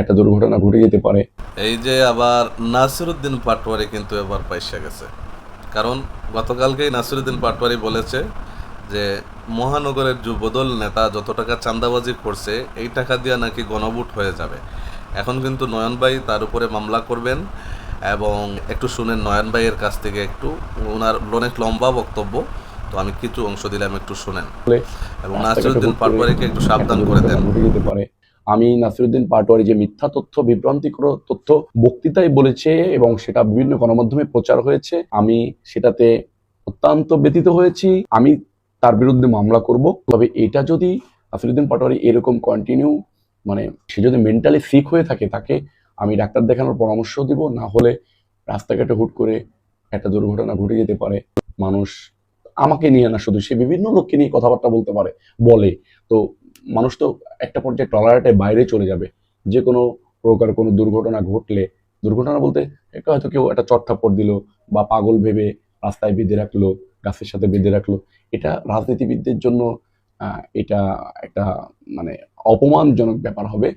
একটা দুর্ঘটনা ঘটে যেতে পারে। এই যে আবার নাসিরুদ্দিন পাটোয়ারি কিন্তু এবার পয়সা গেছে, কারণ গতকালকেই নাসিরুদ্দিন পাটোয়ারি বলেছে যে মহানগরের যুবদল নেতা যত টাকা চাঁদাবাজি করছে এই টাকা দিয়ে নাকি গণভোট হয়ে যাবে। এখন কিন্তু নয়ন ভাই তার উপরে মামলা করবেন, এবং একটু শুনেন নয়ন ভাইয়ের কাছ থেকে একটু, ওনার অনেক লম্বা বক্তব্য, তো আমি কিছু অংশ দিলাম, একটু শুনেন ফলে এবং রাস্তাঘাটে নাসিরুদ্দিন হুট করে পাটোয়ারিকে একটু একটা সাবধান করে দুর্ঘটনা দেন। ঘটে যেতে পারে। আমি নাসিরুদ্দিন পাটোয়ারি যে মিথ্যা তথ্য, বিভ্রান্তিকর তথ্য বক্তৃতায় বলেছে এবং সেটা বিভিন্ন গণমাধ্যমে প্রচার হয়েছে, আমি সেটাতে অত্যন্ত ব্যথিত হয়েছি। আমি তার বিরুদ্ধে মামলা করব। তবে এটা যদি নাসিরুদ্দিন পাটোয়ারি এরকম কন্টিনিউ, মানে সে যদি মেন্টালি সিক হয়ে থাকে, তাকে আমি ডাক্তার দেখানোর পরামর্শ দিব। না হলে রাস্তাঘাটে হুট করে একটা দুর্ঘটনা ঘটে যেতে পারে। মানুষ, আমাকে নিয়ে না শুধু, সে বিভিন্ন লোককে নিয়ে কথাবার্তা বলতে পারে, বলে। তো মানুষ তো একটা পর্যায়ে টলারেটের বাইরে চলে যাবে। যে কোনো প্রকার কোনো দুর্ঘটনা ঘটলে, দুর্ঘটনা বলতে একটা হয়তো কেউ একটা চটথাপ্পড় দিল বা পাগল ভেবে রাস্তায় বেঁধে রাখলো, গাছের সাথে বেঁধে রাখলো, এটা রাজনীতিবিদদের জন্য এটা একটা মানে অপমানজনক ব্যাপার হবে।